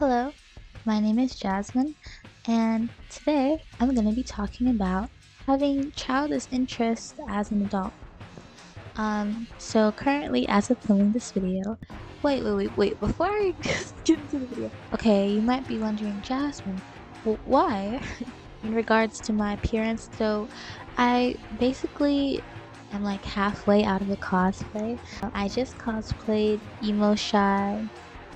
Hello, my name is Jasmine, and today I'm going to be talking about having childish interests as an adult. So currently, as of filming this video, wait, before I get into the video, okay, you might be wondering, Jasmine, why? In regards to my appearance, so I basically am like halfway out of a cosplay. I just cosplayed Emo Shy.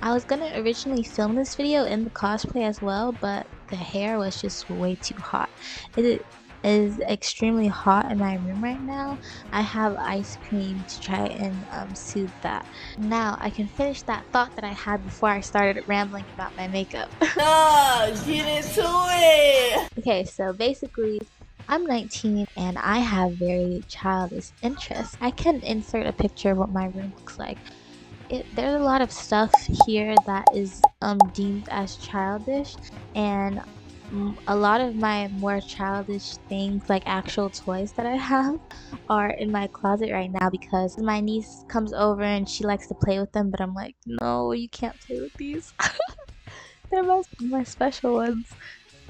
I was gonna originally film this video in the cosplay as well, but the hair was just way too hot. It is extremely hot in my room right now. I have ice cream to try and soothe that. Now I can finish that thought that I had before I started rambling about my makeup. Get into it! Okay, so basically, I'm 19 and I have very childish interests. I can insert a picture of what my room looks like. There's a lot of stuff here that is deemed as childish, and a lot of my more childish things, like actual toys that I have, are in my closet right now because my niece comes over and she likes to play with them, but I'm like, no, you can't play with these. They're my special ones.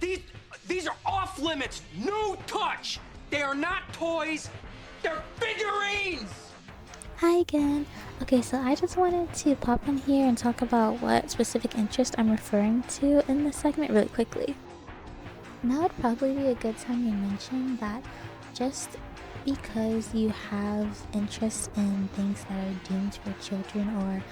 These, these are off limits. No touch. They are not toys. They're figurines. Hi again. Okay, so I just wanted to pop in here and talk about what specific interest I'm referring to in this segment really quickly. Now would probably be a good time to mention that just because you have interest in things that are deemed for children or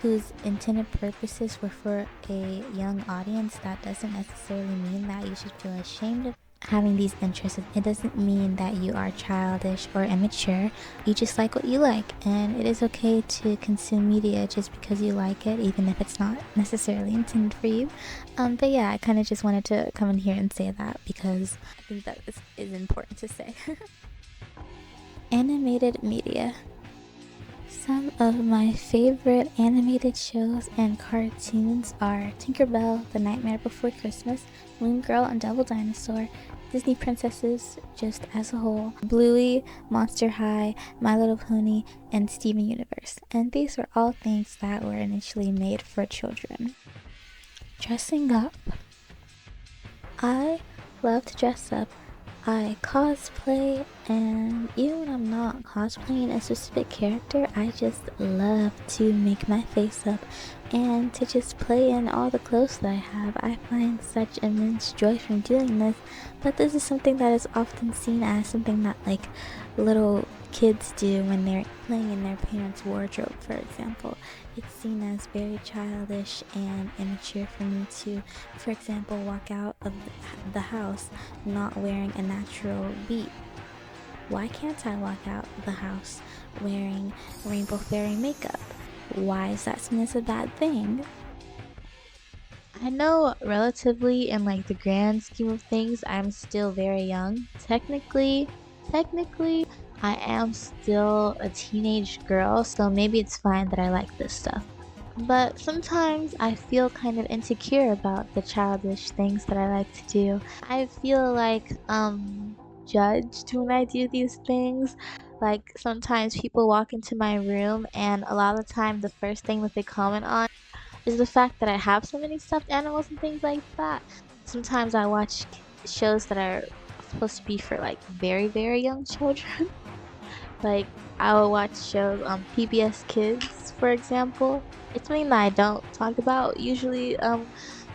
whose intended purposes were for a young audience, that doesn't necessarily mean that you should feel ashamed of having these interests. It doesn't mean that you are childish or immature. You just like what you like, and it is okay to consume media just because you like it, even if it's not necessarily intended for you. But yeah, I kind of just wanted to come in here and say that because I think that this is important to say. Animated media. Some of my favorite animated shows and cartoons are Tinkerbell, The Nightmare Before Christmas, Moon Girl and Devil Dinosaur, Disney princesses just as a whole, Bluey, Monster High, My Little Pony, and Steven Universe. And these were all things that were initially made for children. Dressing up. I love to dress up. I cosplay, and even when I'm not cosplaying a specific character, I just love to make my face up and to just play in all the clothes that I have. I find such immense joy from doing this, but this is something that is often seen as something that like little kids do when they're playing in their parents' wardrobe, for example. It's seen as very childish and immature for me to, for example, walk out of the house not wearing a natural beat. Why can't I walk out of the house wearing rainbow fairy makeup? Why is that seen as a bad thing? I know relatively in like the grand scheme of things, I'm still very young. Technically, I am still a teenage girl, so maybe it's fine that I like this stuff. But sometimes I feel kind of insecure about the childish things that I like to do. I feel like judged when I do these things. Like sometimes people walk into my room and a lot of the time the first thing that they comment on is the fact that I have so many stuffed animals and things like that. Sometimes I watch shows that are supposed to be for like very young children. Like I will watch shows on PBS Kids, for example. It's something that I don't talk about usually to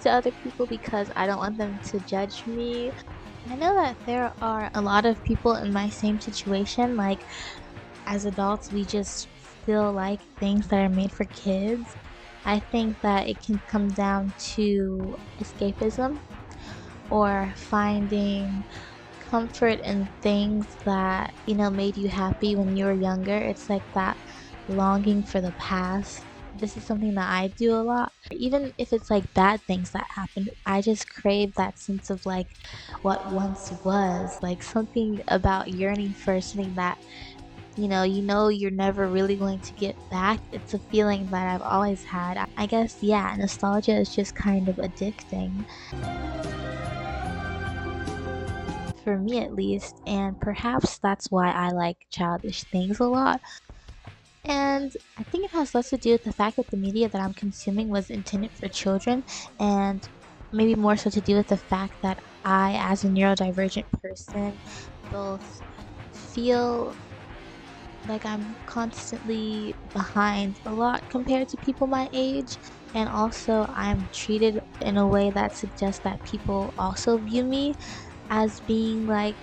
other people because I don't want them to judge me. I know that there are a lot of people in my same situation. Like as adults, we just still like things that are made for kids. I think that it can come down to escapism or finding comfort in things that, you know, made you happy when you were younger. It's like that longing for the past. This is something that I do a lot. Even if it's like bad things that happened, I just crave that sense of like what once was, like something about yearning for something that you know you're never really going to get back. It's a feeling that I've always had. I guess, yeah, nostalgia is just kind of addicting. For me at least, and perhaps that's why I like childish things a lot. And I think it has less to do with the fact that the media that I'm consuming was intended for children, and maybe more so to do with the fact that I, as a neurodivergent person, both feel like I'm constantly behind a lot compared to people my age, and also I'm treated in a way that suggests that people also view me as being like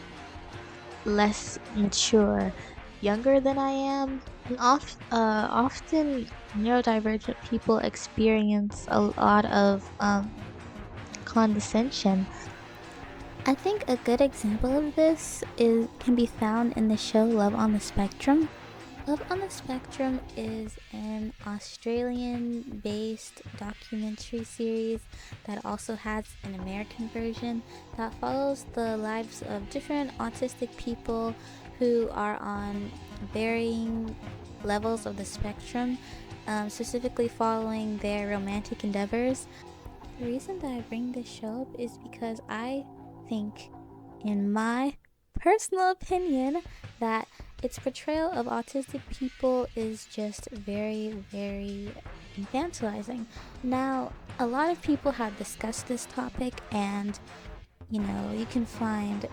less mature, younger than I am. And often neurodivergent people experience a lot of condescension. I think a good example of this can be found in the show Love on the Spectrum. Love on the Spectrum is an Australian based documentary series that also has an American version that follows the lives of different autistic people who are on varying levels of the spectrum, specifically following their romantic endeavors. The reason that I bring this show up is because I think, in my personal opinion, that its portrayal of autistic people is just very, very infantilizing. Now, a lot of people have discussed this topic, and you can find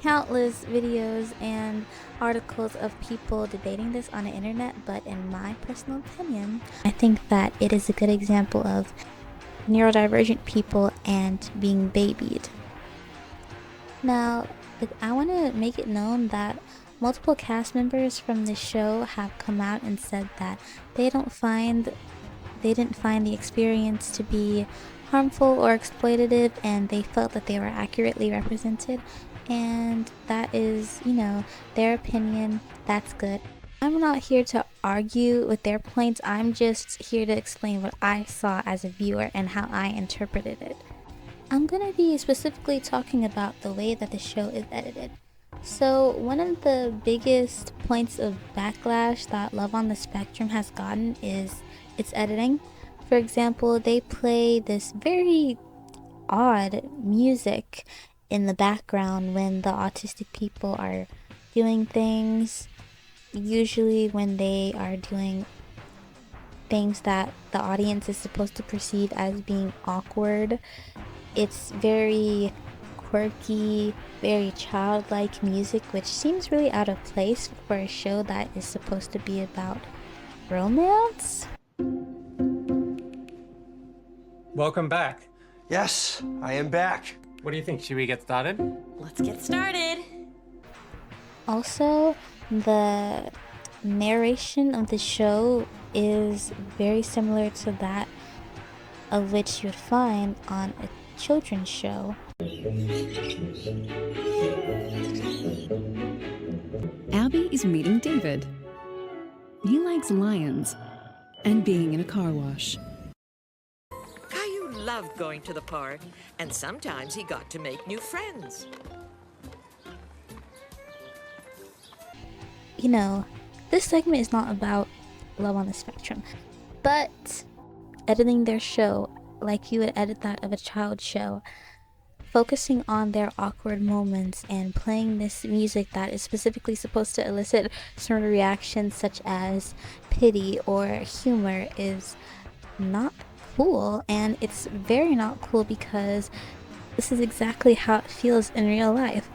countless videos and articles of people debating this on the internet, but in my personal opinion, I think that it is a good example of neurodivergent people and being babied. Now, I want to make it known that multiple cast members from the show have come out and said that they didn't find the experience to be harmful or exploitative, and they felt that they were accurately represented. And that is, their opinion. That's good. I'm not here to argue with their points. I'm just here to explain what I saw as a viewer and how I interpreted it. I'm gonna be specifically talking about the way that the show is edited. So, one of the biggest points of backlash that Love on the Spectrum has gotten is its editing. For example, they play this very odd music in the background when the autistic people are doing things, usually when they are doing things that the audience is supposed to perceive as being awkward. It's very quirky, very childlike music, which seems really out of place for a show that is supposed to be about romance. Welcome back. Yes, I am back. What do you think? Should we get started? Let's get started. Also, the narration of the show is very similar to that of which you'd find on a children's show. Abby is meeting David. He likes lions and being in a car wash. Caillou loved going to the park, and sometimes he got to make new friends. This segment is not about Love on the Spectrum, but editing their show like you would edit that of a child's show, focusing on their awkward moments and playing this music that is specifically supposed to elicit certain reactions such as pity or humor is not cool, and it's very not cool because this is exactly how it feels in real life.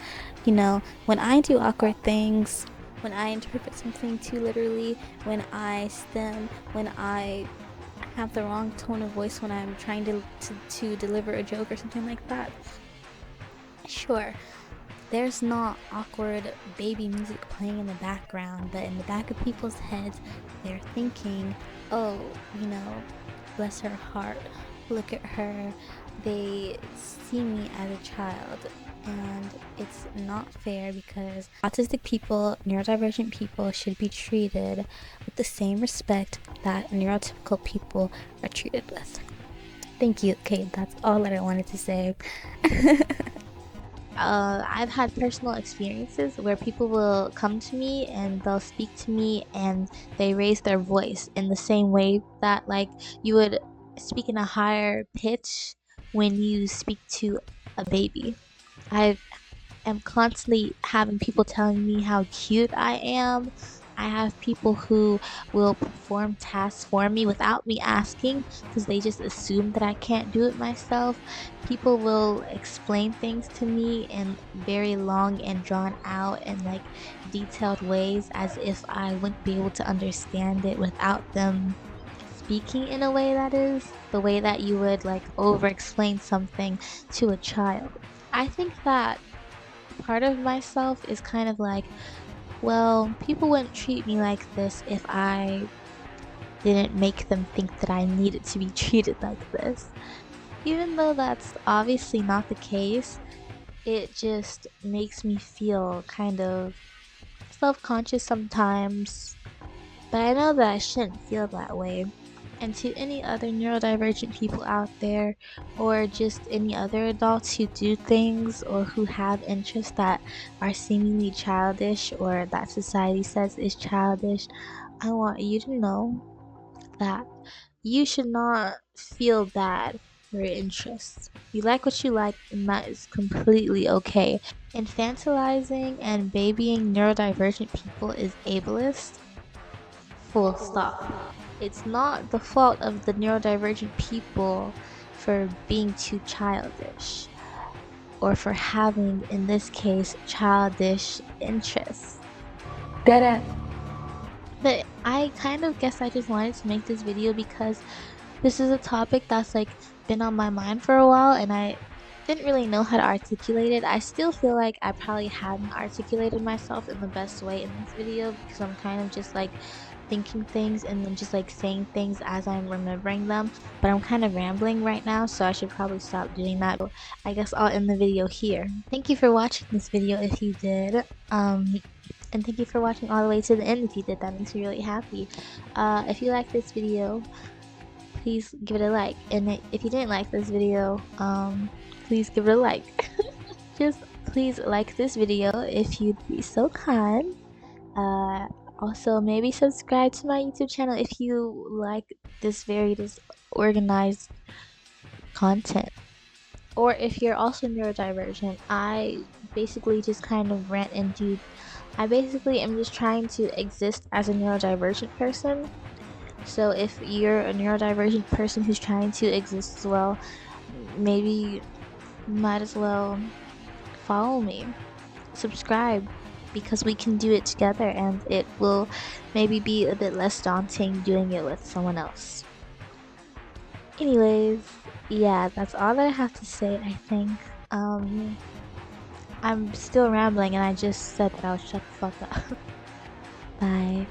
When I do awkward things, when I interpret something too literally, when I stem, when I have the wrong tone of voice when I'm trying to deliver a joke or something like that, sure, there's not awkward baby music playing in the background, but in the back of people's heads, they're thinking, oh, bless her heart, look at her, they see me as a child. And it's not fair because autistic people, neurodivergent people should be treated with the same respect that neurotypical people are treated with. Thank you, Kate. That's all that I wanted to say. I've had personal experiences where people will come to me and they'll speak to me and they raise their voice in the same way that you would speak in a higher pitch when you speak to a baby. I am constantly having people telling me how cute I am. I have people who will perform tasks for me without me asking because they just assume that I can't do it myself. People will explain things to me in very long and drawn out and like detailed ways as if I wouldn't be able to understand it without them speaking in a way that is the way that you would like over explain something to a child. I think that part of myself is kind of like, well, people wouldn't treat me like this if I didn't make them think that I needed to be treated like this. Even though that's obviously not the case, it just makes me feel kind of self-conscious sometimes, but I know that I shouldn't feel that way. And to any other neurodivergent people out there, or just any other adults who do things or who have interests that are seemingly childish or that society says is childish, I want you to know that you should not feel bad for your interests. You like what you like, and that is completely okay. Infantilizing and babying neurodivergent people is ableist. Full stop. It's not the fault of the neurodivergent people for being too childish, or for having, in this case, childish interests. Deadass. But I kind of guess I just wanted to make this video because this is a topic that's like been on my mind for a while and I didn't really know how to articulate it. I still feel like I probably hadn't articulated myself in the best way in this video because I'm kind of just like thinking things and then just like saying things as I'm remembering them, but I'm kind of rambling right now, so I should probably stop doing that. I guess I'll end the video here. Thank you for watching this video if you did, and thank you for watching all the way to the end if you did. That makes me really happy. If you like this video, please give it a like, and if you didn't like this video, please give it a like. Just please like this video if you'd be so kind. Also, maybe subscribe to my YouTube channel if you like this very disorganized content. Or if you're also neurodivergent, I basically just kind of rant and do. I basically am just trying to exist as a neurodivergent person. So if you're a neurodivergent person who's trying to exist as well, maybe you might as well follow me. Subscribe, because we can do it together and it will maybe be a bit less daunting doing it with someone else. Anyways, yeah, that's all that I have to say, I think. I'm still rambling and I just said that I'll shut the fuck up. Bye.